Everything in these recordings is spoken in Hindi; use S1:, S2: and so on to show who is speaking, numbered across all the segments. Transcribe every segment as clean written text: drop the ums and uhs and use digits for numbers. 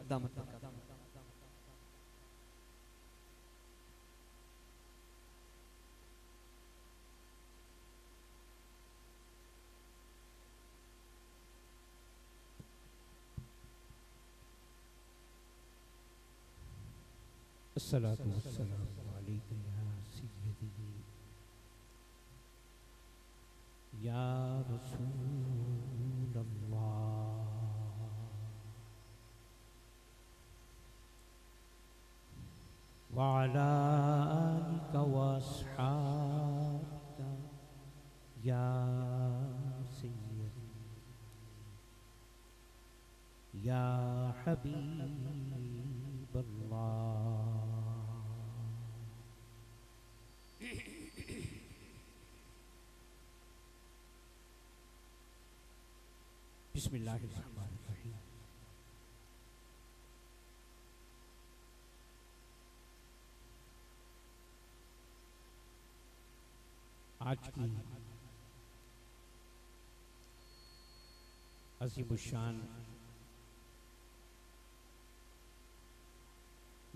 S1: दामत
S2: अस्सलातु वस्सलामु अलैका या सय्यदी या रसूलल्लाह व अला आलिका व अस्हाबिका या सय्यदी या हबीबल्लाह। बिस्मिल्लाहिर्रहमानिर्रहीम। आज की अज़ीमुश्शान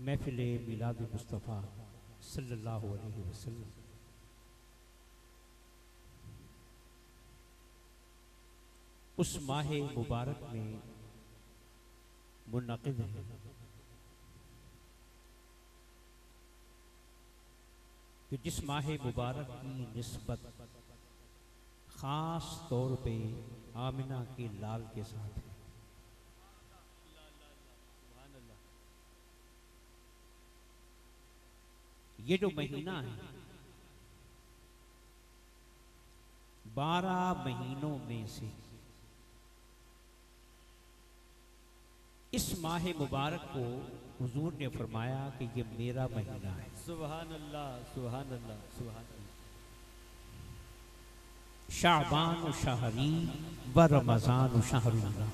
S2: महफिल मिलाद मुस्तफ़ा सल्लल्लाहु अलैहि वसल्लम उस माह मुबारक में मुनक़िद है कि जिस माह मुबारक की निस्बत ख़ास तौर पे आमिना के लाल के साथ है। ये जो महीना है 12 महीनों में से इस माह मुबारक को हुजूर ने फरमाया कि ये मेरा महीना है।
S1: सुभान अल्लाह, सुभान अल्लाह, सुभान अल्लाह।
S2: शाबान शहरी व रमज़ान शहरुल्लाह।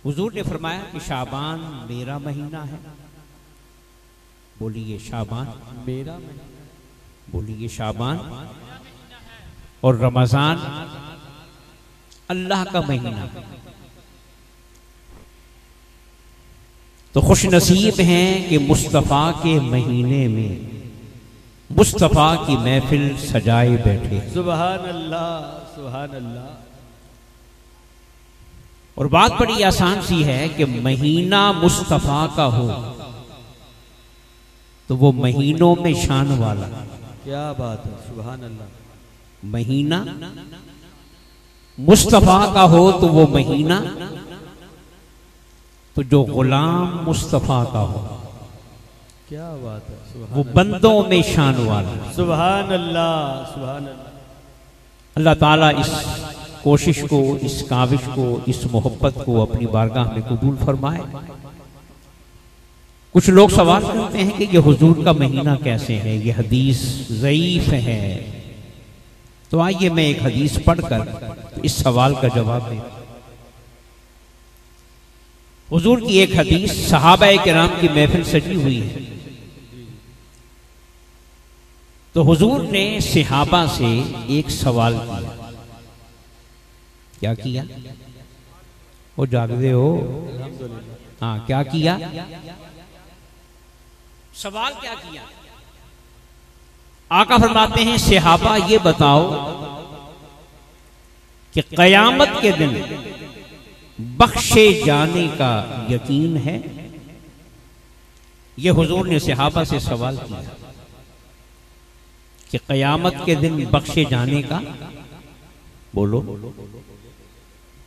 S2: हुजूर ने फरमाया कि शाबान मेरा महीना है। बोलिए शाबान
S1: मेरा महीना,
S2: बोलिए शाबान, और रमज़ान अल्लाह का महीना। तो खुश नसीब हैं कि मुस्तफ़ा के महीने में मुस्तफ़ा की महफिल सजाए बैठे।
S1: सुभान अल्लाह, सुभान अल्लाह।
S2: और बात बड़ी आसान सी है कि महीना मुस्तफ़ा का हो तो वो महीनों में शान वाला।
S1: क्या बात है, सुभान अल्लाह।
S2: महीना मुस्तफ़ा का हो तो वो महीना, तो जो गुलाम मुस्तफ़ा का हो
S1: क्या बात है, सुभान
S2: वो बंदों में शान वाला।
S1: सुभान अल्लाह, सुभान अल्लाह।
S2: अल्लाह ताला इस कोशिश को, इस काविश को, इस मोहब्बत को अपनी बारगाह में कबूल फरमाए। कुछ लोग सवाल करते हैं कि ये हुजूर का महीना कैसे है, ये हदीस ज़ईफ है। तो आइए मैं एक हदीस पढ़कर इस सवाल का जवाब दूं। हुजूर की एक हदीस, सहाबाए किराम की महफिल सजी हुई है। तो हुजूर ने सहाबा से एक सवाल किया। क्या किया? वो जागते हो? हाँ, क्या किया? सवाल क्या किया? आका फरमाते हैं, सहाबा ये बताओ कि कयामत के दिन बख्शे जाने का यकीन है? ये हुजूर ने सहाबा से सवाल किया कि कयामत के दिन बख्शे जाने का, बोलो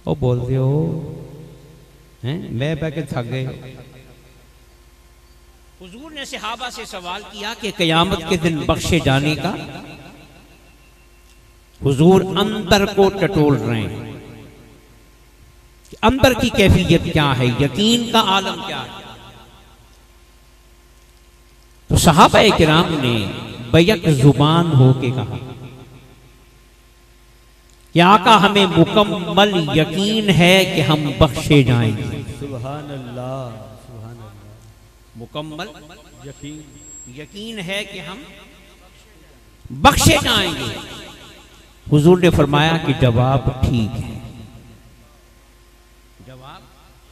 S2: ओ बोलते हो हैं, मैं बैठ के थक गए। हुजूर ने सहाबा से सवाल किया कि कयामत के दिन बख्शे जाने का। हुजूर अंदर को टटोल रहे हैं कि अंदर की कैफियत क्या है, यकीन का आलम क्या है। तो सहाबाए किराम ने बैक जुबान होके कहा कि आका हमें मुकम्मल यकीन है कि हम बख्शे जाएंगे।
S1: सुभान अल्लाह, सुभान अल्लाह।
S2: मुकम्मल यकीन है कि हम बख्शे जाएंगे। हुजूर ने फरमाया कि जवाब ठीक है। जवाब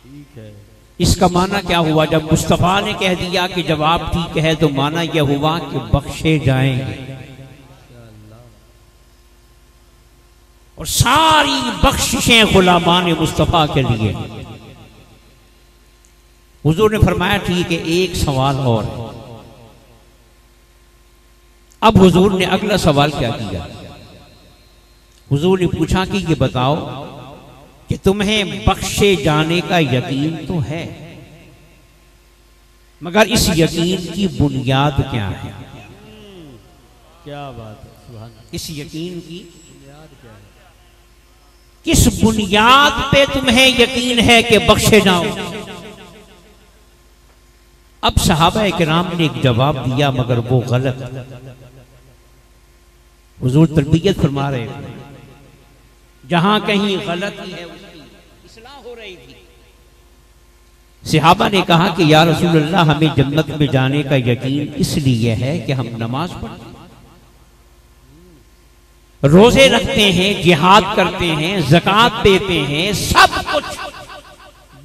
S1: ठीक है।
S2: इसका माना क्या हुआ? जब मुस्तफा ने कह दिया कि जवाब ठीक है तो माना यह हुआ कि बख्शे जाएंगे। और सारी बख्शिशें गुलामान मुस्तफा के लिए। हुजूर ने फरमाया ठीक है, एक सवाल और है। अब हुजूर ने अगला सवाल क्या किया? हुजूर ने पूछा कि ये बताओ कि तुम्हें बख्शे जाने का यकीन तो है, मगर इस यकीन की बुनियाद क्या है?
S1: क्या बात है, सुभान अल्लाह।
S2: इस यकीन की
S1: बुनियाद क्या है?
S2: किस बुनियाद पे तुम्हें यकीन है कि बख्शे जाओ? अब सहाबा किराम ने एक जवाब दिया, मगर वो गलत। हुजूर तरबियत फरमा रहे थे, जहां कहीं गलती है उसकी इस्लाह हो रही थी। सहाबा ने कहा कि या रसूल अल्लाह, हमें जन्नत में जाने का यकीन इसलिए है कि हम नमाज पढ़ते हैं, रोजे रखते हैं, जिहाद करते हैं, ज़कात देते हैं, सब कुछ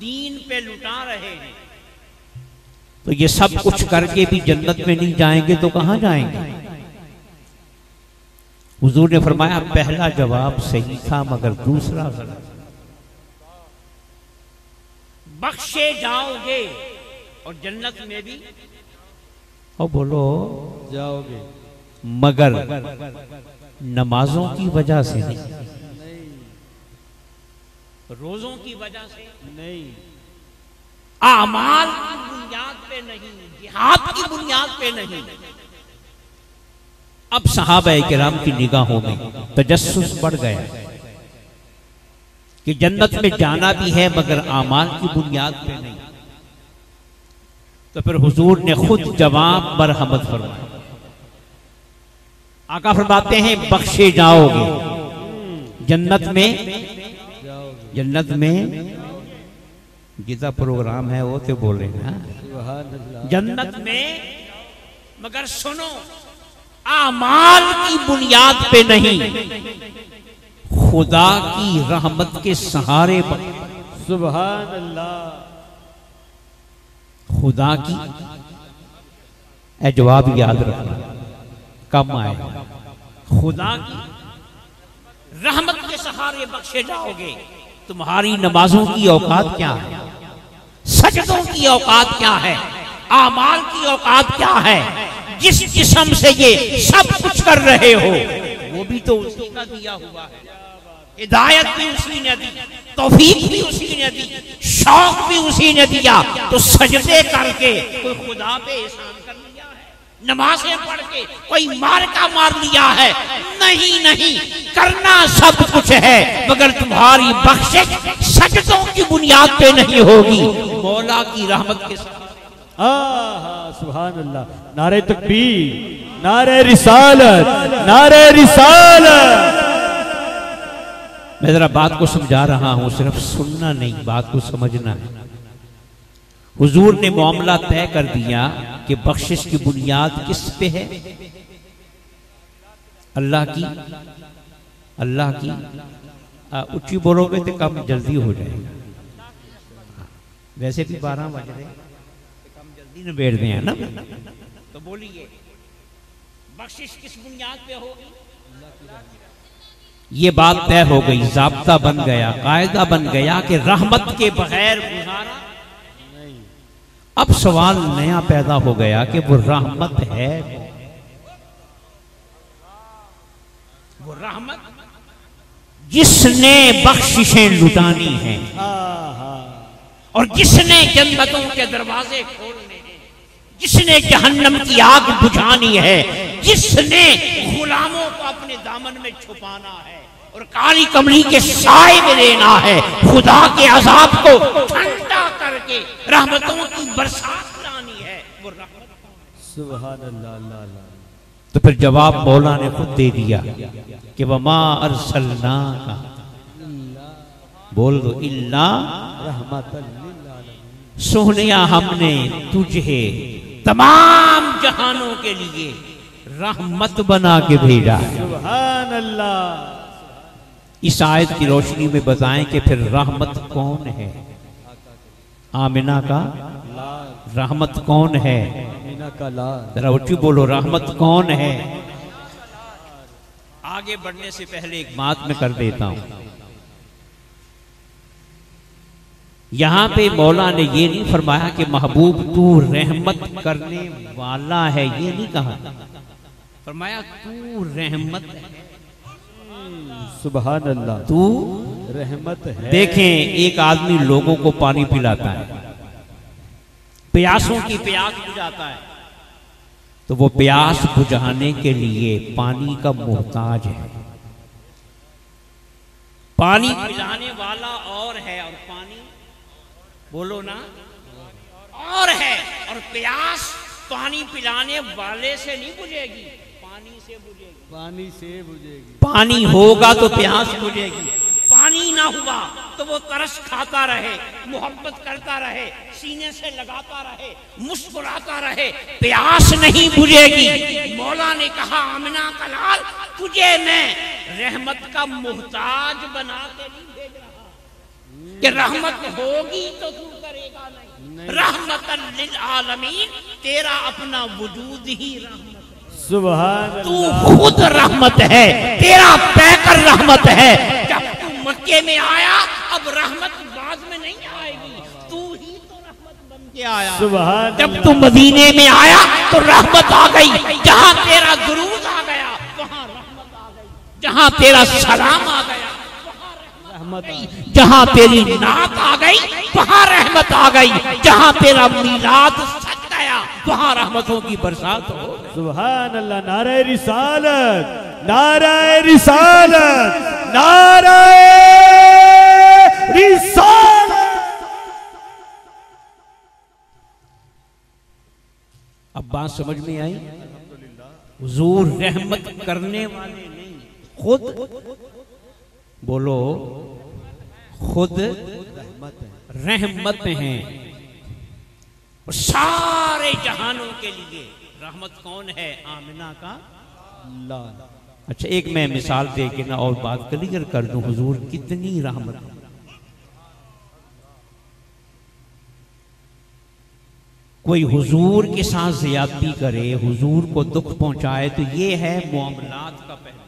S2: दीन पे लुटा रहे हैं। तो ये सब कुछ करके भी जन्नत में नहीं जाएंगे तो कहां जाएंगे? हुजूर ने फरमाया पहला जवाब सही था, मगर दूसरा गलत। बख्शे जाओगे और जन्नत में भी और बोलो
S1: जाओगे,
S2: मगर नमाजों की वजह से नहीं, रोजों की वजह से
S1: नहीं,
S2: आमाल की बुनियाद पे नहीं, जिहाद की बुनियाद पे नहीं। अब सहाबा किराम की निगाहों में तजस्सुस बढ़ गया कि जन्नत में जाना भी है मगर आमाल की बुनियाद पे नहीं। तो फिर हुजूर ने खुद जवाब मरहमत फरमाया। आका फरमाते हैं बख्शे जाओगे, जन्नत में
S1: जाओगे,
S2: जन्नत में गीता प्रोग्राम है वो तो बोल रहे हैं,
S1: सुभान अल्लाह।
S2: जन्नत में, मगर सुनो आमाल की बुनियाद पे नहीं, खुदा की रहमत के सहारे पर।
S1: सुभान अल्लाह।
S2: खुदा की जवाब याद रखना, कम आएगा। खुदा की रहमत के सहारे बख्शे जाओगे। तुम्हारी नमाजों की औकात क्या है? सजदों की औकात क्या है? आमाल की औकात क्या है? जिस जिस्म से ये सब कुछ कर रहे हो वो भी तो उसी का दिया हुआ है। हिदायत भी उसी ने दी, तौफीक भी उसी ने दी, शौक भी उसी ने दिया। तो सजदे करके कोई खुदा पे एहसान कर लिया है? नमाजें पढ़ के कोई मार का मार लिया है? नहीं नहीं, करना सब कुछ है, मगर तुम्हारी बख्शिश सजदों की बुनियाद पे नहीं होगी, मौला की रहमत के साथ।
S1: सुभान अल्लाह। नारे तकबीर, नारे रिसालत, नारे रिसालत।
S2: मैं जरा बात को समझा रहा हूं, सिर्फ सुनना नहीं, बात को समझना है। हुजूर ने मामला तय कर दिया कि बख्शिश की बुनियाद किस पे है? अल्लाह की। अल्लाह की ऊंची बोलोगे तो कम जल्दी हो जाएगा। वैसे भी 12 बज रहे, कम जल्दी न बैठ हैं ना, तो बोलिए बख्शिश किस बुनियाद पे होगी? ये बात तय हो गई, ज़ाब्ता बन गया, कायदा बन गया कि रहमत के बगैर गुजारा नहीं। अब सवाल नया पैदा हो गया कि वो रहमत है, वो रहमत जिसने बख्शिशें लुटानी हैं और जिसने जन्नतों के दरवाजे खोलने हैं, जिसने जहन्नम की आग बुझानी है, जिसने गुलामों को अपने दामन में छुपाना है और काली कमली के साए में लेना है, खुदा के अजाब को ठंडा करके रहमतों की बरसात लानी है, वो रहमत।
S1: सुभान अल्लाह, अल्लाह अल्लाह।
S2: तो फिर जवाब मौला ने खुद दे दिया कि वमा अरसलनाका, बोल दो, इल्ला
S1: रहमतल लिल आलमीन।
S2: सोहनिया हमने तुझे तमाम जहानों के लिए रहमत बना के भेजा है।
S1: सुभान अल्लाह।
S2: इस आयत की रोशनी में बताएं कि फिर रहमत कौन है? आमिना का रहमत कौन है?
S1: आमिना का लाल।
S2: जरा उच्ची बोलो, रहमत कौन है? आगे बढ़ने से पहले एक बात मैं कर देता हूं। यहां पे मौला ने ये नहीं फरमाया कि महबूब तू रहमत करने वाला है, ये नहीं कहा। फरमाया तू रहमत है।
S1: सुभान अल्लाह,
S2: तू
S1: रहमत है।
S2: देखें, एक आदमी लोगों को पानी पिलाता है, प्यासों की प्यास बुझाता है, तो वो प्यास बुझाने के लिए पानी का मोहताज है। पानी पिलाने वाला और है, और पानी बोलो ना और है, और प्यास पानी पिलाने वाले से नहीं बुझेगी, पानी से बुझेगी।
S1: पानी से बुझेगी।
S2: पानी होगा तो प्यास बुझेगी, पानी ना हुआ तो वो तरस खाता रहे, मोहब्बत करता रहे, सीने से लगाता रहे, मुस्कुराता रहे, प्यास नहीं बुझेगी। मौला ने कहा आमिना का लाल, तुझे मैं रहमत का मोहताज बना के नहीं भेज रहा कि रहमत होगी तो तू करेगा नहीं। रहमतन लिल आलमीन, तेरा अपना वजूद ही रहमत।
S1: सुभान
S2: तू खुद रहमत है, तेरा पैकर रहमत है। जब तू मक्के में आया, अब रहमत बाद में नहीं आएगी, तू ही तो रहमत बन के आया।
S1: सुभान।
S2: जब तू मदीने में आया तो रहमत आ गई, जहां तेरा दुरूद आ गया वहां रहमत आ गई, जहां तेरा सलाम आ गया
S1: रहमत आ गई,
S2: जहां तेरी नात आ गई वहां रहमत आ गई, जहां तेरा मीलाद सच गया वहां रहमतों की बरसात हो।
S1: सुभान अल्लाह। नारे रिसालत, नारे रिसालत, नारे रिसालत।
S2: अब बात समझ में आई? हुजूर रहमत करने वाले नहीं, खुद बोलो, खुद रहमत हैं। और सारे जहानों के लिए रहमत कौन है? आमिना का
S1: लाल।
S2: अच्छा, एक मैं मिसाल दे के ना और बात क्लियर कर दूं, हुजूर कितनी रहमत। कोई हुजूर के साथ ज्यादती करे, हुजूर को दुख पहुंचाए, तो ये है मामलात का पहलू।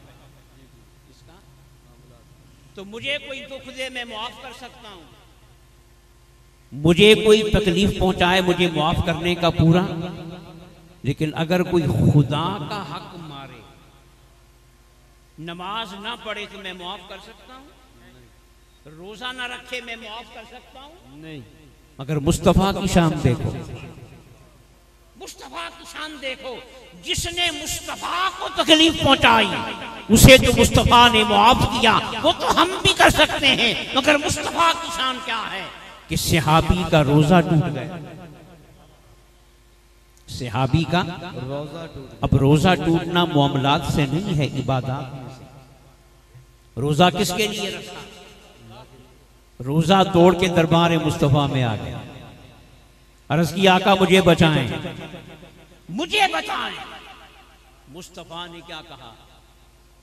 S2: तो मुझे कोई दुख दे मैं माफ कर सकता हूं, मुझे कोई तकलीफ पहुंचाए मुझे माफ करने का पूरा। लेकिन अगर कोई खुदा का हक मारे, नमाज ना पढ़े तो मैं माफ कर सकता हूं, रोजा ना रखे मैं माफ कर सकता हूं?
S1: नहीं।
S2: मगर मुस्तफा की शान देखो,
S3: मुस्तफा की शान देखो, जिसने मुस्तफा को तकलीफ पहुंचाई उसे तो मुस्तफा ने मुआफ किया, वो तो हम भी कर सकते हैं। मगर मुस्तफा की शान क्या है
S2: कि सहाबी का रोजा टूट गया, सहाबी का
S1: रोजा टूट।
S2: अब रोजा टूटना मामलात से नहीं है, इबादत में से। रोजा किसके लिए रखा? रोजा तोड़ के दरबार मुस्तफा में आ गया, अर्ज की आका मुझे बचाएं,
S3: मुझे बताएं।
S2: मुस्तफा ने क्या कहा?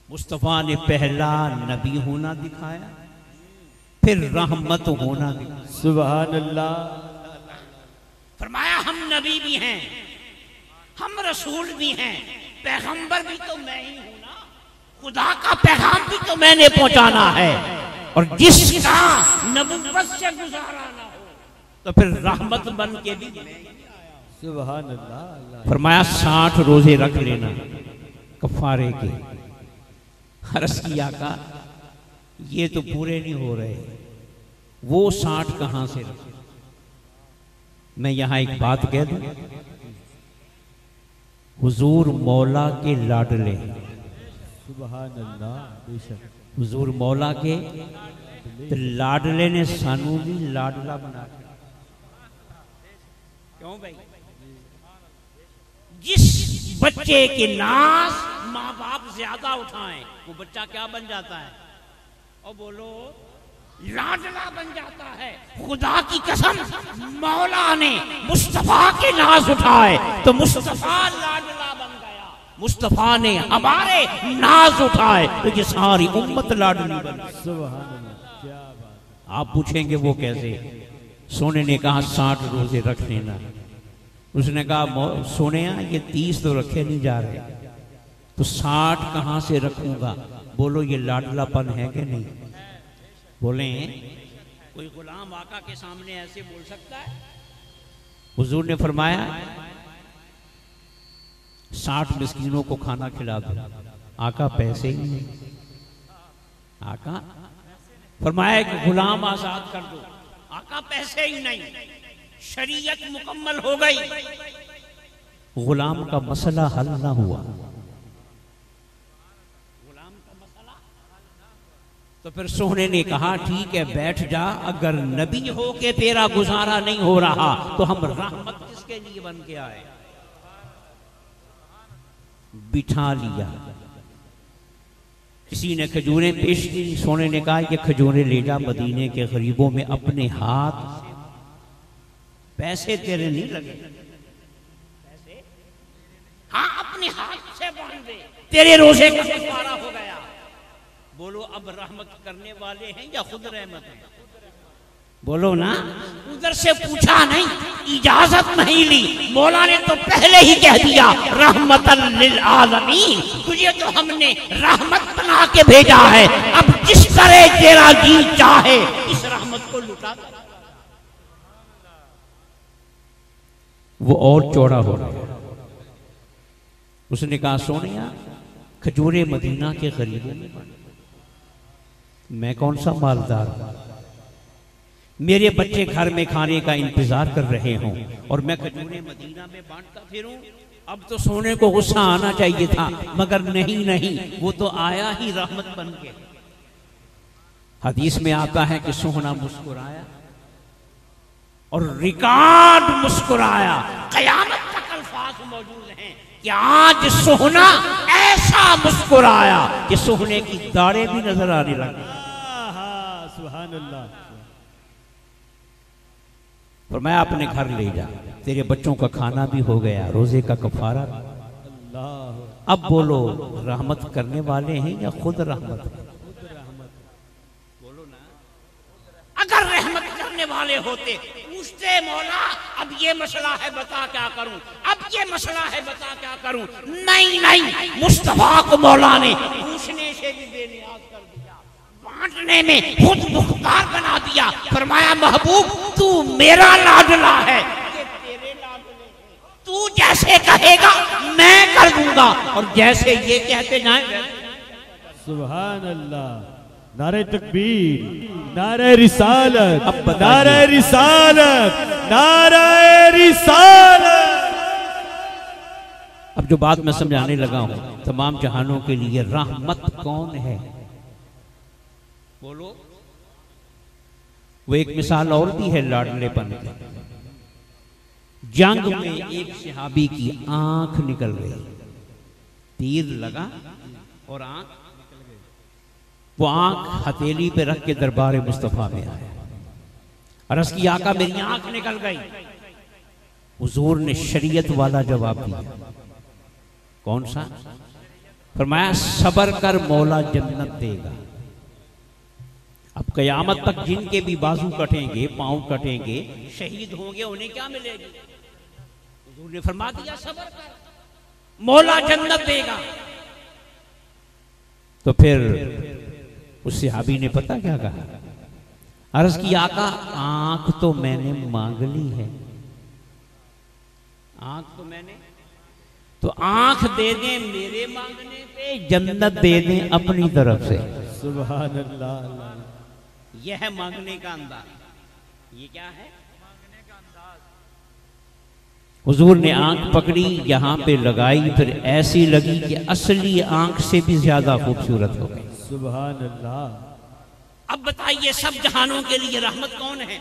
S2: मुस्तफा ने पहला नबी होना दिखाया, फिर रहमत होना दिखाया।
S1: सुभान अल्लाह।
S3: फरमाया हम नबी भी हैं, हम रसूल भी हैं, पैगंबर भी तो मैं ही हूं ना, खुदा का पैगाम भी तो मैंने पहुंचाना है। और जिसका नबुव्वत से गुजारा ना हो तो फिर रहमत बन के भी
S1: सुभान अल्लाह।
S2: फरमाया 60 रोजे रख लेना कफारे के। अर्ज़ किया का ये तो पूरे नहीं हो रहे, वो 60 कहां से रखे? मैं यहां एक बात कह दूं, हुजूर मौला के लाडले,
S1: सुभान अल्लाह। बेशक
S2: हुजूर मौला के तो लाडले ने सानू भी लाडला बना दिया।
S3: क्यों भाई? जिस बच्चे के नाज माँ बाप ज्यादा उठाएं वो बच्चा क्या बन जाता है? और बोलो, लाडला बन जाता है। खुदा की कसम, मौला ने मुस्तफा के नाज उठाए तो मुस्तफा लाडला बन गया। मुस्तफा ने हमारे नाज उठाए तो ये सारी उम्मत लाडली बन गई।
S1: सुभान अल्लाह, क्या बात।
S2: आप पूछेंगे वो कैसे? सोने ने कहा 60 रोजे रख लेना। उसने कहा सोने ये 30 तो रखे नहीं जा रहे, तो 60 कहां से रखूंगा? बोलो ये लाडलापन है कि नहीं? बोले
S3: कोई गुलाम आका के सामने ऐसे बोल सकता है?
S2: हुजूर ने फरमाया 60 मिस्कीनों को खाना खिला दो। आका पैसे ही नहीं। आका
S3: फरमाया कि गुलाम आजाद कर दो। आका पैसे ही नहीं, शरीयत मुकम्मल हो गई।
S2: गुलाम का मसला हल ना हुआ।
S3: गुलाम का मसला
S2: तो फिर सोने ने कहा ठीक है बैठ जा, अगर नबी हो के तेरा गुजारा नहीं हो रहा तो हम रहमत किसके लिए बन के आए? बिठा लिया। किसी ने खजूरें पेश की। सोने ने कहा ये खजूरें ले जा मदीने के गरीबों में अपने हाथ से, पैसे तेरे नहीं लगे,
S3: पैसे हाँ अपने हाथ से बांध दे, तेरे रोजे का कफारा हो गया। बोलो अब रहमत करने वाले हैं या खुद रहमत है? बोलो ना। उधर से पूछा नहीं, इजाजत नहीं ली, मौला ने तो पहले ही कह दिया रहमतल लिल आलमीन, तुझे तो हमने रहमत बना के भेजा है, अब जिस तरह तेरा जी चाहे इस रहमत को लुटा दे।
S2: वो और चौड़ा हो रहा है। उसने कहा सोनिया खजूरे मदीना के गरीबों में बांट। मैं कौन सा मालदार हूं? मेरे बच्चे घर में खाने का इंतजार कर रहे हों और मैं खजूरे मदीना में बांटता फिरूं। अब तो सोने को गुस्सा आना चाहिए था, मगर नहीं, वो तो आया ही रहमत बन के। हदीस में आता है कि सोहना मुस्कुराया और रिकॉर्ड मुस्कुराया। कयामत तक अल्फाज मौजूद हैं कि आज सोहना ऐसा मुस्कुराया कि सोहने की दाढ़ें भी नजर आने लगी।
S1: सुभान अल्लाह।
S2: और मैं अपने घर ले जा, तेरे बच्चों का खाना भी हो गया, रोजे का कफारा।
S1: अल्लाह।
S2: अब बोलो रहमत करने वाले हैं या खुद रहमत?
S3: बोलो ना। अगर रहमत करने वाले होते पूछते मौला अब ये मसला है बता क्या करूं, अब ये मसला है बता क्या करूं। नहीं, मुस्तफा को मौला ने पूछने से भी बेनियाज कर दिया, बांटने में खुद मुख्तार बना दिया। फरमाया महबूब तू मेरा लाडला है, ये तेरे लाडले हैं, तू जैसे कहेगा मैं कर दूंगा और जैसे ये कहते जाए।
S1: सुभान अल्लाह। नारे तकबीर, नारे रिसालत, नारे रिसालत, नारे रिसालत।
S2: अब जो बात मैं समझाने लगा हूं, तमाम जहानों के लिए रहमत कौन है? बोलो। वो एक मिसाल और भी है लाडलेपन की। जंग में एक सहाबी की आंख निकल गई, तीर लगा और आंख, वो आंख हथेली पे रख के दरबार मुस्तफा में आया। अर्ज़ की आका मेरी आंख निकल गई। हुजूर ने शरीयत वाला जवाब दिया। कौन सा? फरमाया सब्र कर मौला जन्नत देगा। अब कयामत तक जिनके भी बाजू कटेंगे, पांव कटेंगे, शहीद होंगे, उन्हें क्या मिलेगी? हुजूर ने फरमा दिया सब्र कर, मौला जन्नत देगा। तो फिर उस सहाबी ने पता क्या कहा? अर्ज़ की आका आंख तो मैंने मांग ली है, आंख तो मैंने, तो आंख दे दें मेरे मांगने पे, जन्नत दे दें अपनी तरफ से।
S1: सुभान अल्लाह।
S3: यह है मांगने का अंदाज। ये क्या है? मांगने का अंदाज।
S2: हुजूर ने आंख पकड़ी, यहां पे लगाई, फिर ऐसी लगी कि असली आंख से भी ज्यादा खूबसूरत हो गई।
S1: सुभान अल्लाह।
S3: अब बताइए सब जहानों के लिए रहमत कौन है?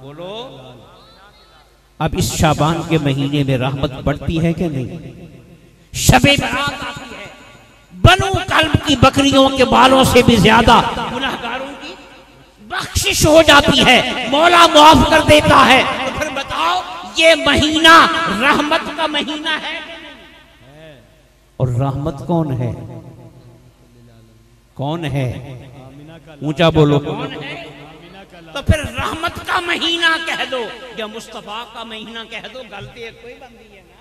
S3: बोलो।
S2: अब इस शाबान के महीने में रहमत बढ़ती है कि नहीं?
S3: शबे बारात आती है, बनु कल्ब की बकरियों के बालों से भी ज्यादा गुनहगारों की बख्शिश हो जाती है, मौला माफ कर देता है। तो फिर बताओ ये महीना रहमत का महीना है कि नहीं?
S2: और रहमत कौन है? कौन है? ऊंचा बोलो।
S3: कौन है? तो फिर रहमत का महीना कह दो या मुस्तफा का महीना कह दो, गलती कोई बनती है ना।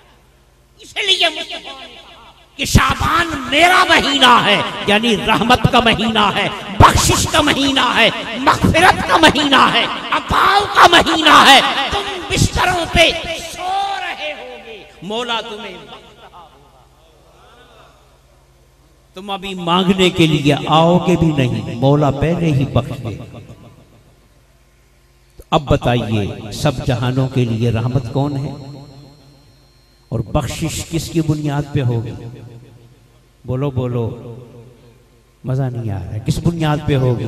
S3: इसलिए मुस्तफा ने कहा कि शाबान मेरा महीना है, यानी रहमत का महीना है, बख्शिश का महीना है, मगफिरत का महीना है, अफाव का महीना है। तुम बिस्तरों पे सो रहे होगे, मौला तुम्हें
S2: तुम अभी मांगने के लिए आओगे भी नहीं, मौला पहले ही बख्श दे। अब बताइए, सब जहानों के लिए रहमत कौन है और बख्शिश किसकी बुनियाद पे होगी? बोलो बोलो, मजा नहीं आ रहा है। किस बुनियाद पे होगी?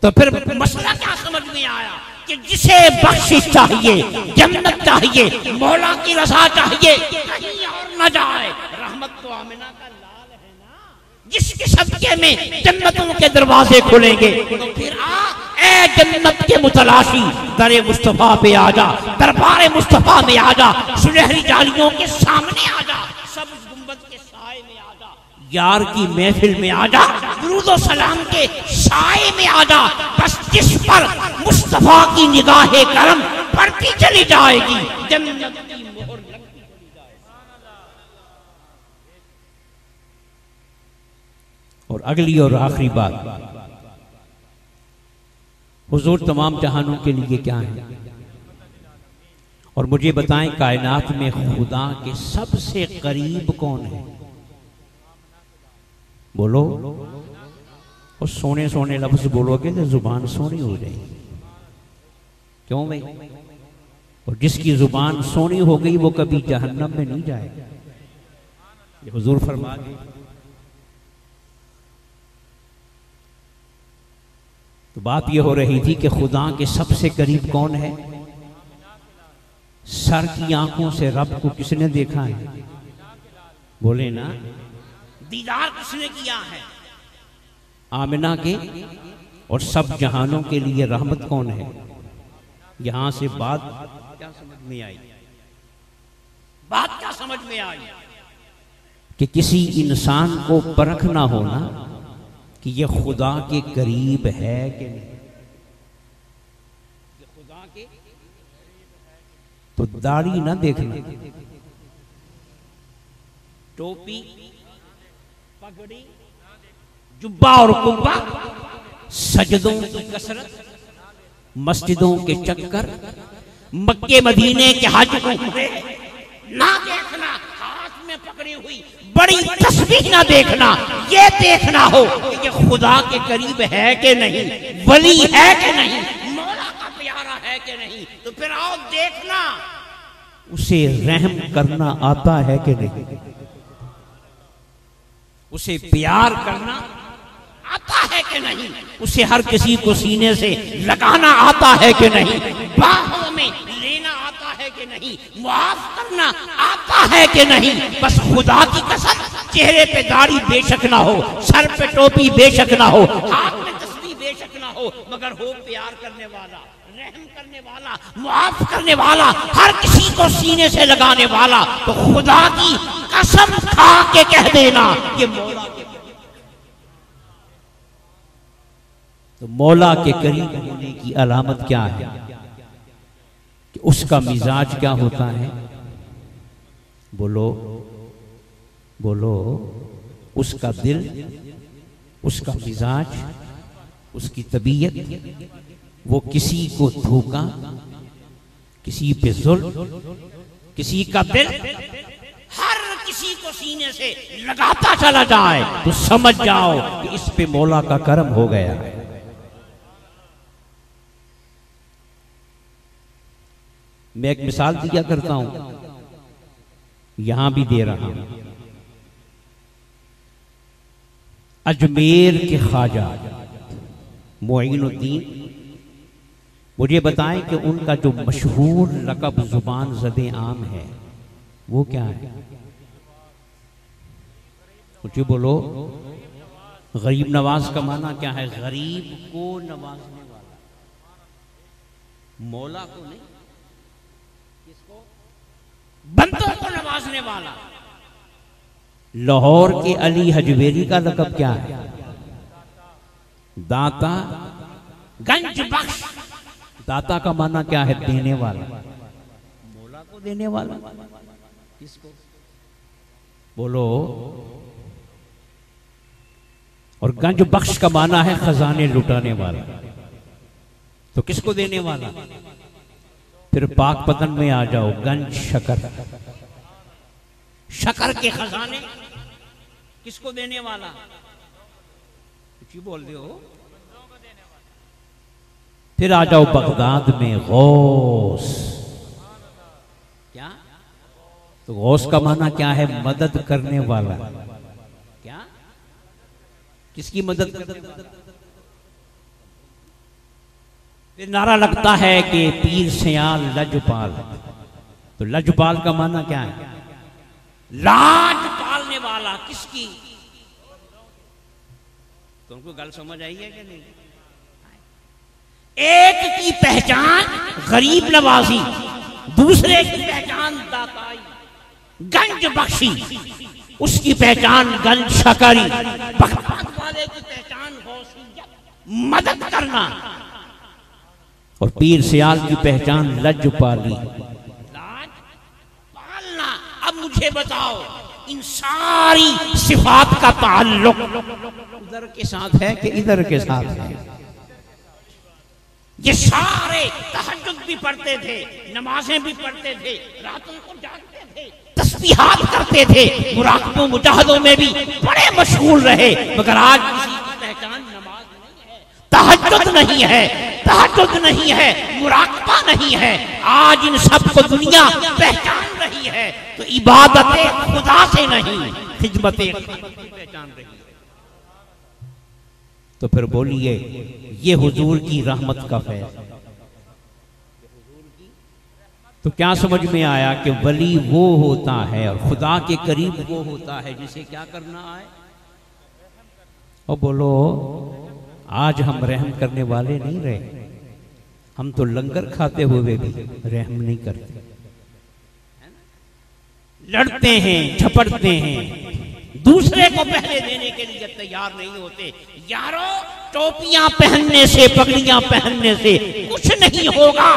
S3: तो फिर मसला क्या समझ में आया कि जिसे बख्शिश चाहिए, जन्नत चाहिए, मौला की रज़ा चाहिए, कहीं और न जाए। रहमत तो आमिना का लाल है ना, जिसके सदके में जन्नतों के दरवाजे खुलेंगे। तो फिर ए जन्नत के मुतलाशी, दरे मुस्तफा पे आजा, दरबारे मुस्तफा में आजा, सुनहरी जालियों के सामने आजा, सब गुंबद के साए में आजा, यार की महफिल में आजा, दुरूद सलाम के साए में आजा। बस जिस पर मुस्तफा की निगाहे करम पड़ती चली जाएगी, जन्नत की मोहर लगती चली जाएगी।
S2: और अगली और आखिरी बात, हुजूर तमाम जहानों के लिए क्या है? और मुझे बताएं, कायनात में खुदा के सबसे करीब कौन है? बोलो। और सोने सोने लफ्ज बोलोगे तो जुबान सोनी हो जाएगी। क्यों भाई? और जिसकी जुबान सोनी हो गई वो कभी जहन्नम में नहीं जाएगा, ये हुजूर फरमा गए। तो बात यह हो रही थी कि खुदा के सबसे करीब कौन है? सर की आंखों से रब को किसने देखा है? बोले ना,
S3: दीदार किसने किया है?
S2: आमिना के। और सब जहानों के लिए रहमत कौन है? यहां से बात क्या समझ में आई?
S3: बात क्या समझ में आई?
S2: कि किसी इंसान को परखना होना कि ये खुदा के करीब है कि नहीं।
S3: खुदा के
S2: तो दाढ़ी ना देखना,
S3: टोपी, पगड़ी, जुब्बा और कुब्बा,
S2: सजदों
S3: की कसरत,
S2: मस्जिदों के चक्कर,
S3: मक्के मदीने के हज उम्रे ना देखना, हाथ में पकड़ी हुई बड़ी तस्बीह ना देखना, ये देखना हो कि ये खुदा के करीब है कि नहीं, वली है कि नहीं, मौला का प्यारा है कि नहीं। तो फिर आओ देखना,
S2: उसे रहम करना आता है कि नहीं,
S3: उसे प्यार करना आता है कि नहीं, उसे हर किसी को सीने से लगाना आता है कि नहीं, बाहों में लेना आता है कि नहीं, मुआफ करना आता है कि नहीं। बस खुदा की कसम, चेहरे पे दाढ़ी बेशक ना हो, सर पे टोपी बेशक ना हो, हाथ में तस्बीह बेशक ना हो, मगर हो प्यार करने वाला, रहम करने वाला, मुआफ करने वाला, हर किसी को सीने से लगाने वाला। तो खुदा की कसम खा के कह देना ये मौला के।
S2: तो मौला के करीब होने की अलामत क्या है? कि उसका मिजाज क्या होता है? बोलो बोलो। उसका दिल, उसका मिजाज, उसकी तबीयत, वो किसी को धोखा, किसी पे जुल्म, किसी का दिल हर किसी को सीने से लगाता चला जाए तो समझ जाओ कि इस पे मौला का करम हो गया है। मैं एक मिसाल दिया करता हूं, यहां भी दे रहा हूं। अजमेर के ख्वाजा मोइनुद्दीन, मुझे बताएं कि उनका जो मशहूर लक़ब जुबान ज़दे आम है वो क्या है? मुझे बोलो। गरीब नवाज का माना क्या है? गरीब को नवाजने वाला, मौला को नहीं,
S3: किसको? बंदों को नवाजने वाला।
S2: लाहौर के अली हजवेरी का लक़ब क्या है? दाता
S3: गंज बख्श।
S2: दाता का माना क्या है? देने वाला, मौला को देने वाला। किसको? बोलो। और गंज बख्श का माना है खजाने लुटाने वाला। तो किसको देने वाला? फिर पाक पतन में आ जाओ, गंज शकर,
S3: शकर के खजाने किसको देने वाला?
S2: कुछ ही बोल रहे हो। फिर आ जाओ बगदाद में, गौस।
S3: क्या?
S2: तो गौस का माना क्या है? मदद करने वाला।
S3: क्या?
S2: किसकी मदद? फिर नारा लगता है कि पीर सयाल लजपाल। तो लजपाल का माना क्या है?
S3: लाज पालने वाला। किसकी? तुमको गल समझ आई है कि नहीं? एक की पहचान गरीब नवाजी, दूसरे की पहचान दाताई, गंज बख्शी, उसकी पहचान गंज शकरी, बगदाद वाले की पहचान गौसियत, मदद करना।
S2: और पीर सयाल की पहचान लजपाली,
S3: लाज पालना। अब मुझे बताओ, इन सारी सिफात का ताल्लुक
S2: उधर के साथ है कि इधर के साथ है?
S3: ये सारे तहज्जुद भी पढ़ते थे, नमाजें भी पढ़ते थे, रातों को जागते थे, तस्बीहात करते थे, मुराकबों मुजाहदों में भी बड़े मशगूल रहे। मगर आज किसी की पहचान नमाज नहीं है, तहज्जुद नहीं है, तहज्जुद नहीं है, मुराकबा नहीं है। आज इन सबको दुनिया पहचान रही है तो इबादत खुदा से नहीं, खिदमत पहचान रही है।
S2: तो फिर बोलिए, ये हुजूर की रहमत का फैज़। तो क्या समझ में आया कि वली वो होता है और खुदा के करीब वो होता है जिसे क्या करना है? और बोलो, आज हम रहम करने वाले नहीं रहे। हम तो लंगर खाते हुए भी रहम नहीं करते,
S3: लड़ते हैं, झपटते हैं, दूसरे को पहले देने के लिए तैयार नहीं होते। यारो, टोपियां पहनने से, पगड़ियां पहनने से कुछ नहीं होगा।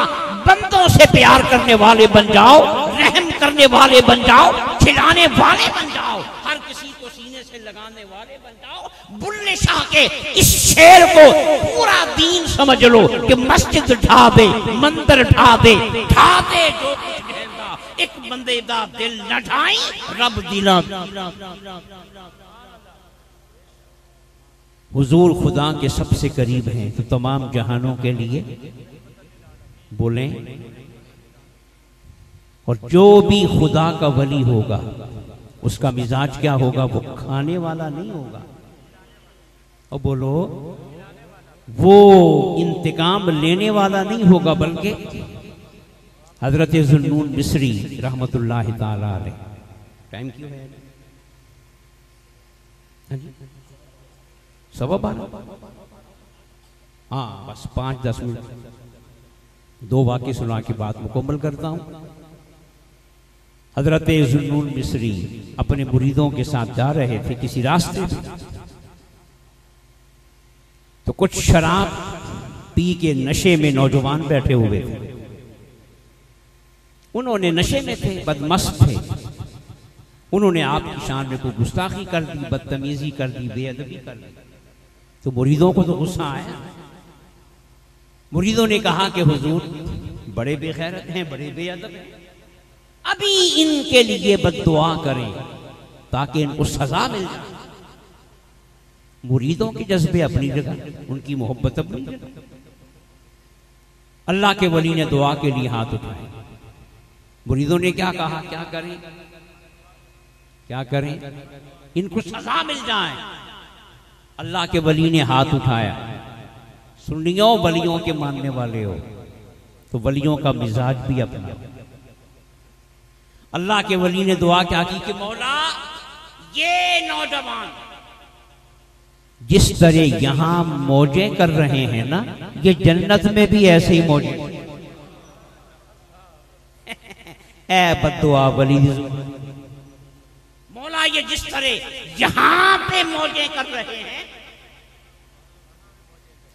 S3: बंदों से प्यार करने वाले बन जाओ, रहम करने वाले बन जाओ, खिलाने वाले बन जाओ, हर किसी को सीने से लगाने वाले बन जाओ। बुल्ले शाह के इस शेर को पूरा दीन समझ लो कि मस्जिद ढा दे, मंदिर ढा दे, ढा दे जो कुछ कहता, एक बंदे दा दिल न ढाई, रब दिला।
S2: हुजूर खुदा के सबसे करीब हैं तो तमाम जहानों के लिए बोलें। और जो भी खुदा का वली होगा उसका मिजाज क्या होगा? वो खाने वाला नहीं होगा। और बोलो, वो इंतकाम लेने वाला नहीं होगा, बल्कि हजरत जुन्नून मिस्री रहमतुल्लाह ताला अलैह। टाइम क्यों है? सवा 12। हाँ, बस 5-10 मिनट 2 वाक़े सुना के बात मुकम्मल करता हूँ। हजरत जुन्नून मिस्री अपने मुरीदों के साथ जा रहे थे किसी रास्ते में, तो कुछ शराब पी के नशे में नौजवान बैठे हुए थे। उन्होंने नशे में थे, बदमस्त थे। उन्होंने आपकी शान में कोई गुस्ताखी कर दी, बदतमीजी कर दी, बेअदबी कर दी। तो मुरीदों को तो गुस्सा आया। मुरीदों ने कहा कि हुजूर बड़े बेगैरत हैं, बड़े बेअदब हैं, अभी इनके लिए बद्दुआ करें ताकि इनको सजा मिल जाए। मुरीदों के जज्बे अपनी जगह, उनकी मोहब्बत अपनी जगह। अल्लाह के वली ने दुआ के लिए हाथ उठाए। मुरीदों ने क्या कहा? क्या करें, क्या करें, इनको सजा मिल जाए। अल्लाह के वली ने हाथ उठाया। सुन्नियों, वलियों के मानने वाले हो तो वलियों का मिजाज भी अपना। अल्लाह के वली ने दुआ क्या की कि मौला, ये नौजवान जिस तरह यहां मौजे कर रहे हैं ना, ये जन्नत में भी ऐसे ही मौजे। ए बद्दुआ वली,
S3: मौला फरमाइए जिस तरह यहां पे मौजें कर रहे हैं,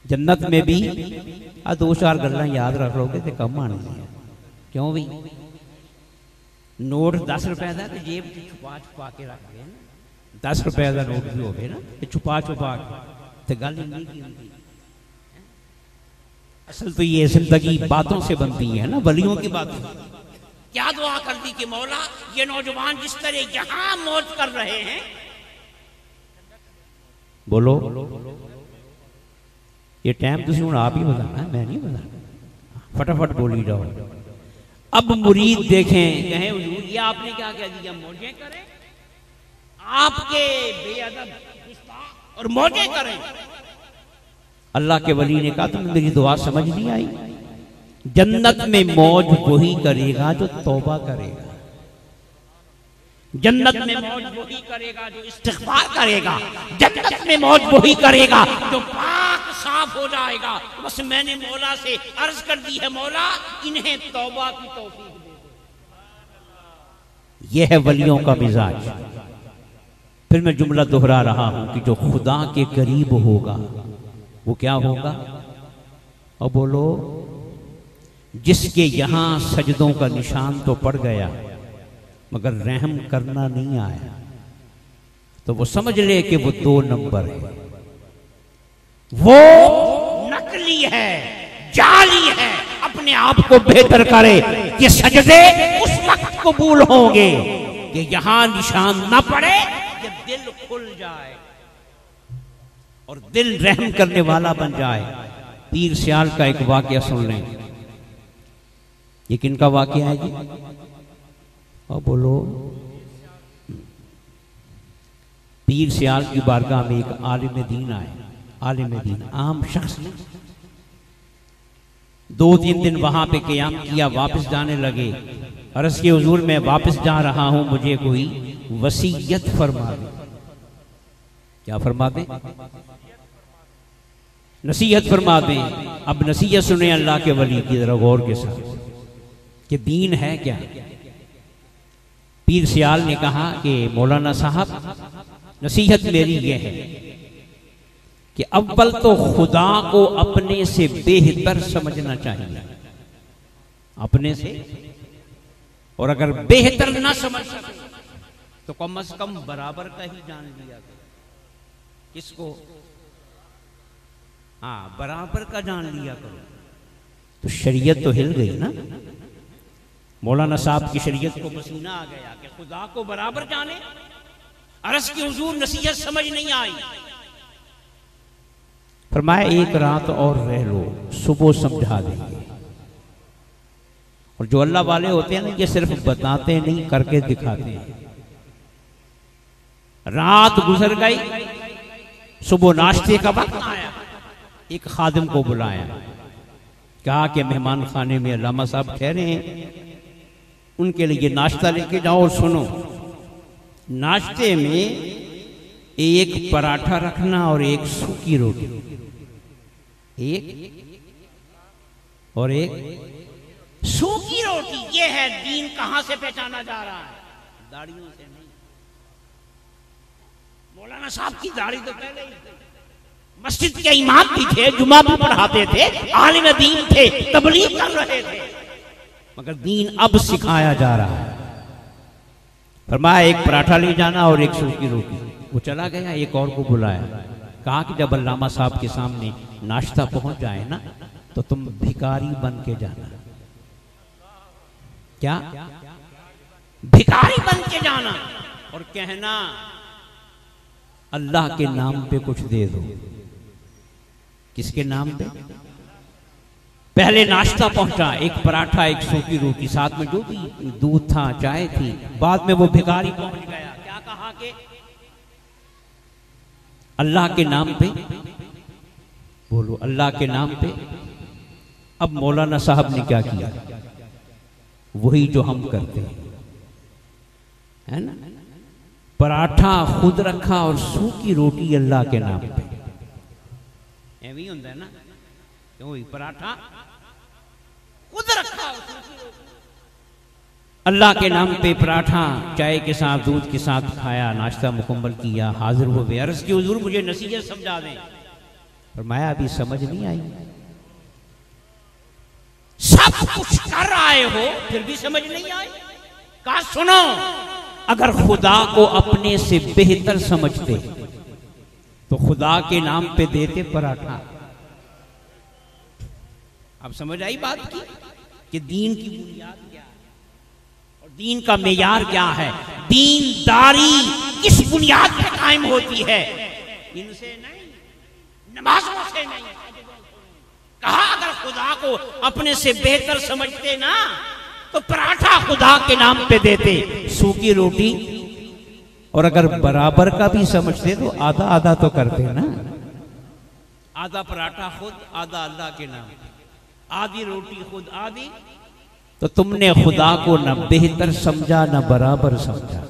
S2: जन्नत में भी आ 2-4 गल्लां याद रख लोगे तो कम आनी है। क्यों भी नोट 10 रुपए का तो जेब छुपा छुपा के रख दे, 10 रुपए का नोट भी होवे ना तो छुपा छुपा के, तो गल नहीं की होती। असल तो ये जिंदगी बातों से बनती है ना, वलियों की बातें।
S3: क्या दुआ कर दी कि मौला ये नौजवान जिस तरह यहां मौज कर रहे हैं,
S2: बोलो ये टाइम तुम हूँ आप ही बताना, मैं नहीं बताना, फटाफट बोली जाओ। अब मुरीद देखें, कहें हुजूर ये आपने क्या कह दिया, मौजें करें,
S3: आपके बेअदब और मौजें करें।
S2: अल्लाह के वली ने कहा तुम्हें मेरी दुआ समझ नहीं आई, जन्नत में मौज वही करेगा जो तौबा करेगा,
S3: जन्नत में मौज वही करेगा जो इस्तिग़फ़ार करेगा, जन्नत में मौज वही करेगा जो पाक साफ हो जाएगा। बस मैंने मौला से अर्ज कर दी है, मौला इन्हें तौबा की तौफीक दे दो।
S2: यह है वलियों का मिजाज। फिर मैं जुमला दोहरा रहा हूं कि जो खुदा के करीब होगा वो क्या होगा, और बोलो जिसके यहां सजदों का निशान तो पड़ गया मगर रहम करना नहीं आया, तो वो समझ ले कि वो 2 नंबर है,
S3: वो नकली है, जाली है। अपने आप को बेहतर करे कि सजदे उस वक्त कबूल होंगे कि यहां निशान न पड़े, कि दिल खुल जाए
S2: और दिल रहम करने वाला बन जाए। पीर सियाल का एक वाकया सुन लें। ये किनका वाकया है जी, और बोलो। पीर सियाल की बारगाह में एक आलिम दीन आए, आलिम दीन आम शख्स ने 2-3 दिन वहां पे क़याम किया, वापस जाने लगे। अर्ज़ के हुजूर मैं वापस जा रहा हूं, मुझे कोई वसीयत फरमा दे। क्या फरमा दे, नसीहत फरमा दें। अब नसीहत सुने अल्लाह के वली की तरह गौर के साथ कि दीन है क्या। पीर सियाल ने कहा कि मौलाना साहब नसीहत मेरी ये है कि अव्वल तो खुदा को अपने से बेहतर समझना चाहिए, अपने से, और अगर बेहतर ना समझ सके तो कम से कम बराबर का ही जान लिया करो। किसको, हाँ बराबर का जान लिया करो। तो शरीयत तो हिल गई ना। मौलाना साहब की शरीयत को पसीना आ गया कि खुदा को बराबर जाने। अर्ज़ की हुजूर नसीहत समझ नहीं आई। फरमाया एक रात और रह लो, सुबह समझा देंगे। और जो अल्लाह वाले होते हैं ना, ये सिर्फ बताते नहीं करके दिखाते हैं। रात गुजर गई, सुबह नाश्ते का वक्त आया, एक खादिम को बुलाया, कहा कि मेहमान खाने में अल्लामा साहब ठहरे हैं, उनके लिए नाश्ता लेके जाओ। और सुनो, नाश्ते में एक पराठा रखना और एक सूखी रोटी, एक और एक
S3: सूखी रोटी। ये है दीन कहां से पहचाना जा रहा है, दाढ़ियों से नहीं। मौलाना साहब की दाढ़ी तो पहले ही, मस्जिद के इमाम भी थे, जुमा भी पढ़ाते थे, आलिम दीन थे, तबलीग कर रहे थे,
S2: मगर दीन अब सिखाया जा रहा है। फरमाया एक पराठा ले जाना और एक सूखी रोटी। वो चला गया, एक और को बुलाया, कहा कि जब अल्लामा साहब के सामने नाश्ता पहुंच जाए ना तो तुम भिखारी बन के जाना। क्या,
S3: भिखारी बन के जाना
S2: और कहना अल्लाह के नाम पे कुछ दे दो। किसके नाम पे? पहले नाश्ता पहुंचा, एक पराठा एक सूखी रोटी, साथ में जो भी दूध था चाय थी। बाद में वो भिखारी पहुंच गया, क्या कहा कि अल्लाह के नाम पे, बोलो अल्लाह के नाम पे। अब मौलाना साहब ने क्या किया, वही जो हम करते हैं, है ना, पराठा खुद रखा और सूखी रोटी अल्लाह के नाम पे। ऐवी होता है ना, क्यों पराठा खुद रखा, अल्लाह के नाम पे पराठा चाय के साथ दूध के साथ खाया, नाश्ता मुकम्मल किया, हाजिर हुए, अर्ज की हुजूर मुझे नसीहत समझा दें। फरमाया अभी समझ नहीं आई।
S3: सब कुछ कर आए हो फिर भी समझ नहीं आई। कहा सुनो,
S2: अगर खुदा को अपने से बेहतर समझते तो खुदा के नाम पे देते पराठा। अब समझ आई बात की कि दीन की बुनियाद क्या है और दीन का मेयार क्या है। दीनदारी किस बुनियाद पे कायम होती है? इनसे नहीं, नमाजों से नहीं। कहा अगर खुदा को अपने से बेहतर समझते ना तो पराठा खुदा के नाम पे देते, सूखी रोटी, और अगर बराबर का भी समझते तो आधा आधा तो करते ना। आधा पराठा खुद, आधा अल्लाह के नाम, आधी रोटी खुद, आधी। तो तुमने खुदा को न बेहतर समझा न बराबर समझा।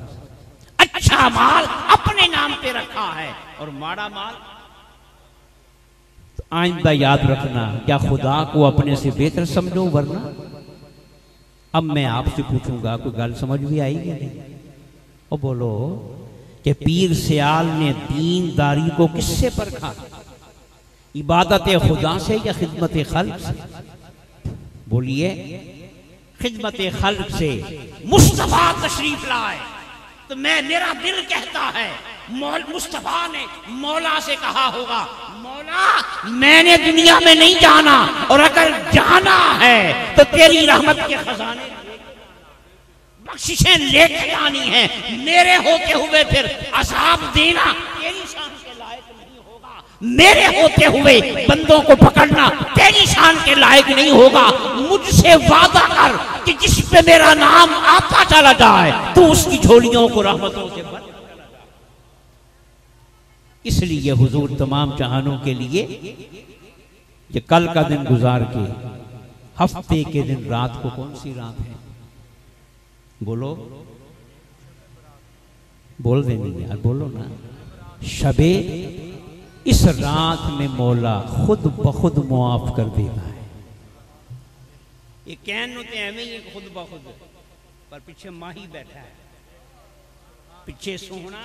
S3: अच्छा माल अपने नाम पे रखा है और माड़ा माल।
S2: तो आइंदा याद रखना, क्या खुदा को अपने से बेहतर समझो, वरना अब मैं आपसे पूछूंगा, कोई गल समझ भी आएगी नहीं? और बोलो कि पीर सियाल ने दीनदारी को किससे परखा? इबादत खुदा से या खिदमत खल्क से? बोलिए,
S3: खिदमत खल्क से। मुस्तफा तशरीफ लाए तो मेरा दिल कहता है मुस्तफा ने मौला से कहा होगा, मौला मैंने दुनिया में नहीं जाना और अगर जाना है तो तेरी रहमत के खजाने बख्शिशें लेके आनी है। मेरे होते हुए फिर अज़ाब देना तेरी शान के लायक नहीं होगा। मेरे होते हुए बंदों को पकड़ना तेरी शान के लायक नहीं होगा। मुझसे वादा कर कि जिस पे मेरा नाम आता चला जाए तो उसकी झोलियों को रहमतों से भर।
S2: इसलिए हुजूर तमाम जहानों के लिए कि कल का दिन गुजार के हफ्ते के दिन रात को कौन सी रात है? बोलो, बोल देंगे यार, बोलो ना। शबे, इस रात में मौला खुद बखुद मुआफ कर देता है।
S3: ये कहन तो एवं ही खुद बखुद, पर पीछे माही बैठा है, पीछे सोहना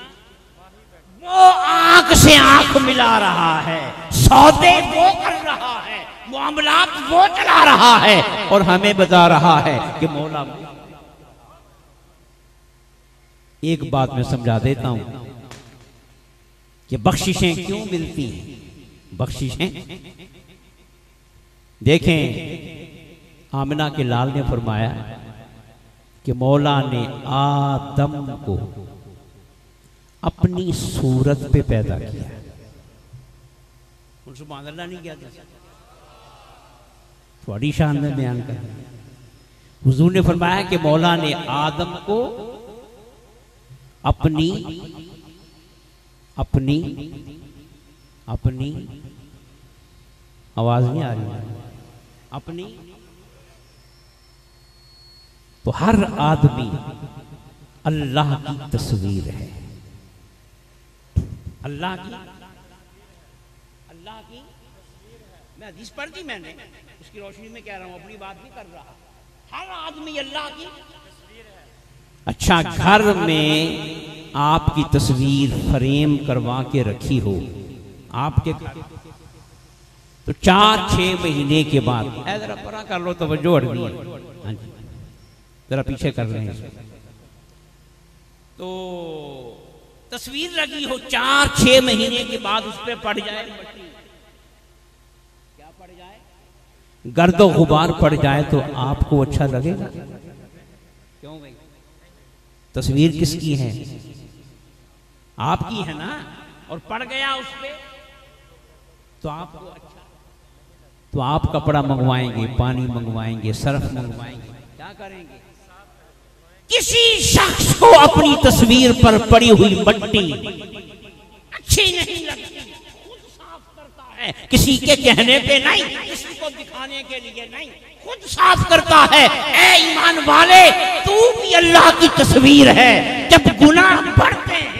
S3: वो आंख से आंख मिला रहा है, सौदे वो कर रहा है, मामलात वो चला रहा है
S2: और हमें बता रहा है कि मौला। एक बात मैं समझा देता हूं कि बख्शिशें क्यों मिलती हैं। बख्शिशें देखें, आमिना के लाल ने फरमाया कि मौला ने आदम को अपनी सूरत पे पैदा किया।
S3: सुभान अल्लाह नहीं किया,
S2: थोड़ी शान में बयान कर। हुजूर ने फरमाया कि मौला ने आदम को अपनी अपनी अपनी आवाज नहीं आ रही, अपनी। तो हर आदमी अल्लाह की तस्वीर है।
S3: अल्लाह की मैं हदीस पढ़ दी मैंने, उसकी रोशनी में कह रहा हूं, अपनी बात भी कर रहा। हर आदमी अल्लाह की।
S2: अच्छा, घर में आपकी तस्वीर फ्रेम करवा के रखी हो आपके घर, तो 4-6 महीने के बाद, जरा परा कर लो, तवज्जो हट गई है, हाँ जी, जरा पीछे कर रहे हैं।
S3: तो तस्वीर लगी हो, 4-6 महीने के बाद उस पर पड़ जाए मट्टी, क्या पड़ जाए?
S2: गर्दो गुबार पड़ जाए तो आपको अच्छा लगेगा?
S3: क्यों भाई?
S2: तस्वीर किसकी है?
S3: आपकी है ना, और पड़ गया उस पे तो आपको अच्छा,
S2: तो आप कपड़ा मंगवाएंगे, पानी मंगवाएंगे, सर्फ मंगवाएंगे,
S3: क्या करेंगे?
S2: किसी शख्स को अपनी तस्वीर पर पड़ी हुई मट्टी
S3: अच्छी नहीं लगती, खुद साफ करता है,
S2: किसी के कहने पे नहीं,
S3: किसी को दिखाने के लिए नहीं, खुद साफ करता है। ऐ ईमान वाले, तू भी अल्लाह की तस्वीर है। जब गुनाह बढ़ते हैं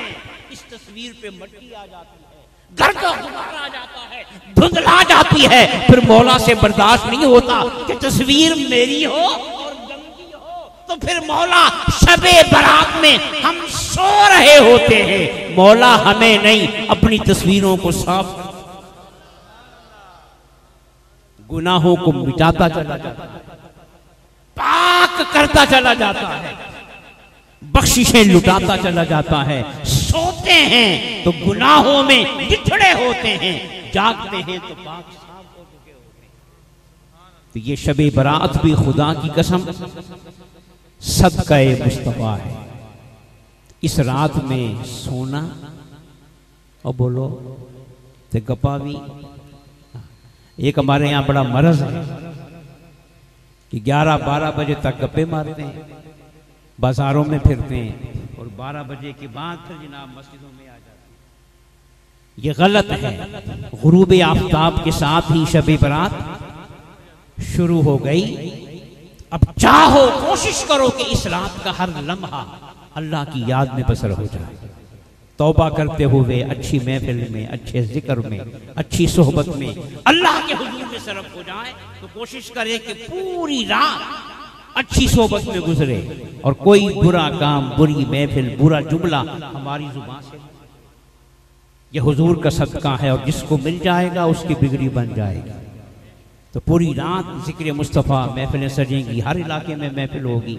S3: इस तस्वीर पे मट्टी आ जाती है, गर्द गुबार आ जाता है, धुंधला जाती है, फिर मौला से बर्दाश्त नहीं होता कि तस्वीर मेरी हो और गंदी हो तो तो फिर मौला शबे बारात में हम सो रहे होते हैं, मौला हमें नहीं अपनी तस्वीरों को साफ गुनाहों को मिटाता चला जाता है, पाक करता चला जाता है, बख्शिशें लुटाता चला जाता है। सोते हैं तो गुनाहों में बिछड़े होते हैं, जागते हैं तो पाक साफ हो चुके होते हैं। तो ये शबे बरात भी खुदा की कसम सदक़े मुस्तफ़ा है। इस रात में सोना और बोलो ते गप्पा भी। एक हमारे यहाँ बड़ा मरज है कि 11-12 बजे तक गप्पे मारते हैं, बाजारों में फिरते हैं और 12 बजे के बाद फिर जनाब मस्जिदों में आ जाते हैं। ये गलत है। गुरूब आफताब के साथ ही शब बरात शुरू हो गई। अब चाहो कोशिश करो कि इस रात का हर लम्हा अल्लाह की याद में बसर हो जाए। तौबा करते हुए अच्छी महफिल में, अच्छे जिक्र में, अच्छी सोहबत में अल्लाह के हुजूर में सरफ हो जाए। तो कोशिश करें कि पूरी रात अच्छी सोहबत में गुजरे और कोई बुरा काम, बुरी महफिल, बुरा जुमला हमारी जुबान से। यह हुजूर का सदका है और जिसको मिल जाएगा उसकी बिगड़ी बन जाएगी। तो पूरी रात जिक्र मुस्तफ़ा, महफिलें सजेंगी, हर इलाके में महफिल होगी।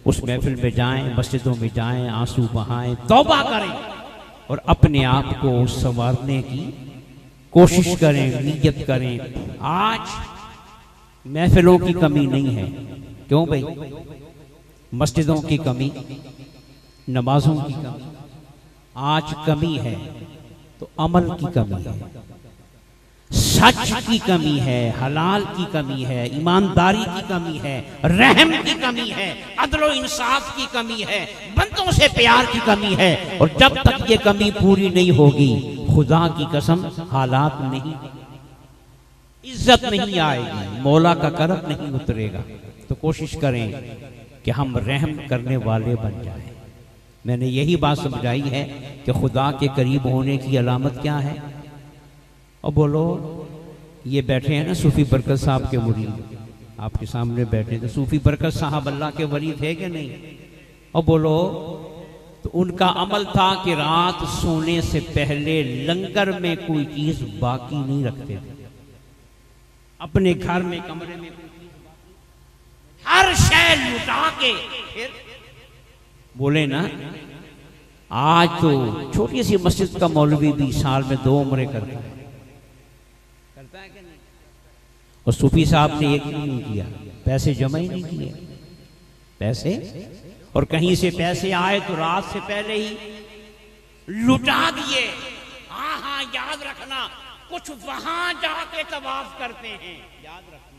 S3: उस महफिल में जाएं, मस्जिदों में जाएं, आंसू बहाएं, तौबा करें और अपने आप को संवारने की कोशिश करें, नियत करें। आज महफिलों की कमी नहीं है। क्यों भाई? मस्जिदों की कमी, नमाजों की कमी, आज कमी है तो अमल की कमी है, सच की कमी है, हलाल की कमी है, ईमानदारी की कमी है, रहम की कमी है, अदलो इंसाफ की कमी है, बंदों से प्यार की कमी है। और जब तक ये कमी पूरी नहीं होगी, खुदा की कसम हालात नहीं, इज्जत नहीं आएगी, मौला का करम नहीं उतरेगा। तो कोशिश करें कि हम रहम करने वाले बन जाएं। मैंने यही बात समझाई है कि खुदा के करीब होने की अलामत क्या है। और बोलो, ये बैठे हैं ना सूफी बरकत साहब के मुरीद, आपके सामने बैठे, तो सूफी बरकत साहब अल्लाह के वली थे कि नहीं? और बोलो, तो उनका अमल था कि रात सोने से पहले लंगर में कोई चीज बाकी नहीं रखते थे। अपने घर में, कमरे में हर शय लुटा के फिर बोले ना। आज तो छोटी सी मस्जिद का मौलवी भी साल में 2 उम्रे करता है कि नहीं? और सूफी साहब ने एक ही नहीं किया, पैसे जमा ही नहीं किए पैसे। और कहीं से पैसे आए तो रात से पहले ही लुटा दिए। हाँ हाँ, याद रखना, कुछ वहां जाके तवाफ करते हैं, याद रखना।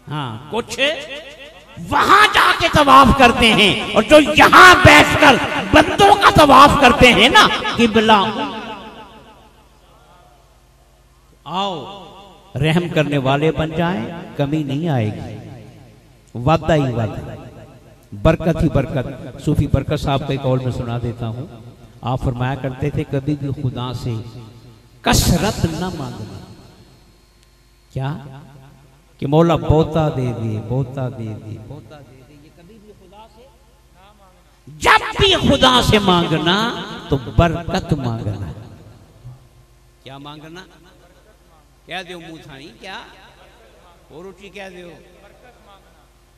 S3: हाँ, कुछ वहां जाके तवाफ करते हैं और जो यहां बैठकर बंदों का तवाफ करते हैं ना, किबला। आओ रहम करने वाले बन जाएं, कमी नहीं आएगी, वादा ही वादा, बरकत ही बरकत। सूफी बरकत साहब का एक कौल में सुना देता हूं। आप फरमाया करते थे, कभी भी खुदा से कसरत न मांगना। क्या? कि मौला बोता दे दे, बोता दे दे, बोता दे दे। ये कभी भी खुदा से ना मांगना। जब भी खुदा से मांगना तो बरकत मांगना। क्या मांगना? क्या दो मुंह थानी, क्या और रुचि क्या दो?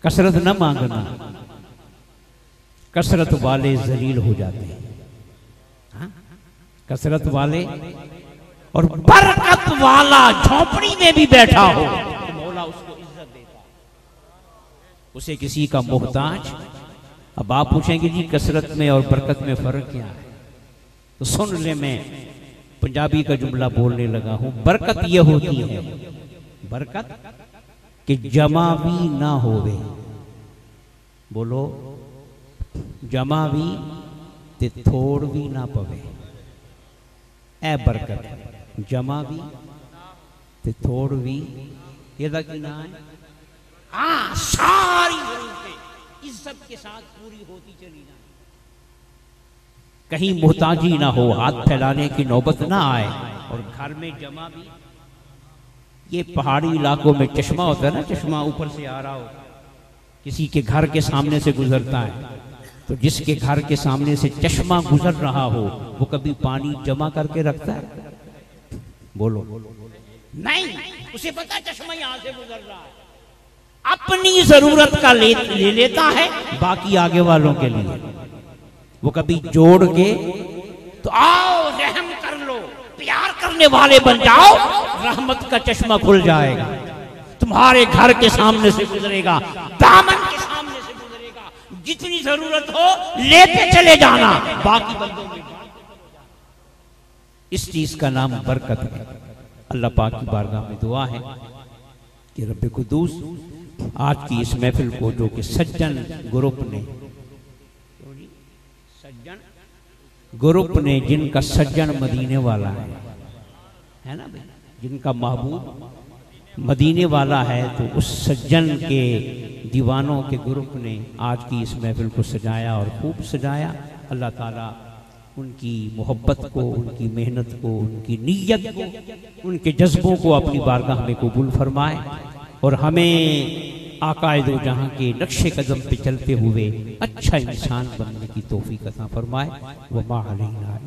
S3: कसरत न मांगना। कसरत वाले जलील हो जाते हैं। हाँ? कसरत वाले और बरकत वाला झोपड़ी में भी बैठा हो तो मौला उसको इज्जत देता है, उसे किसी का मोहताज। अब आप पूछेंगे जी कसरत में और बरकत में फर्क क्या है? तो सुन ले, मैं पंजाबी का जुमला बोलने लगा हूं। बरकत यह होती है, बरकत कि जमा भी ना होवे। बोलो, जमा भी ते थोड़ भी ना पवे। ए बरकत, जमा भी ते थोड़ भी, ये की ना है। हाँ, सारी जरूरतें इज्जत के साथ पूरी होती चली जाए, कहीं मोहताजी ना हो, हाथ फैलाने की नौबत ना आए। और घर में जमा भी
S2: ये पहाड़ी इलाकों में चश्मा होता है ना, चश्मा ऊपर से आ रहा हो, किसी के घर के सामने से गुजरता है, तो जिसके घर के सामने से चश्मा गुजर रहा हो वो कभी पानी जमा करके रखता है? बोलो।
S3: नहीं, उसे पता चश्मा यहां से गुजर रहा है, अपनी जरूरत का ले लेता है,
S2: बाकी आगे वालों के लिए वो कभी जोड़ के,
S3: तो आओ रहम कर लो, प्यार करने वाले बन जाओ, रहमत का चश्मा खुल जाएगा, तुम्हारे घर के सामने से गुजरेगा, दामन के सामने से गुजरेगा, जितनी जरूरत हो लेते चले जाना, बाकी बंदों में।
S2: इस चीज का नाम बरकत है। अल्लाह पाक की बारगाह में दुआ है कि रब्बे कुद्दूस आज की इस महफिल को, जो कि सज्जन ग्रुप ने जिनका सज्जन मदीने वाला है ना भाई, जिनका महबूब मदीने वाला है, तो उस सज्जन के दीवानों के ग्रुप ने आज की इस महफिल को सजाया और खूब सजाया। अल्लाह ताला उनकी मोहब्बत को, उनकी मेहनत को, उनकी नीयत को, उनके जज्बों को अपनी बारगाह में कबूल फरमाए और हमें आकाए दो जहां के नक्शे कदम पे चलते हुए अच्छा इंसान बनने की तौफीक अता फरमाए। व मा अलैना।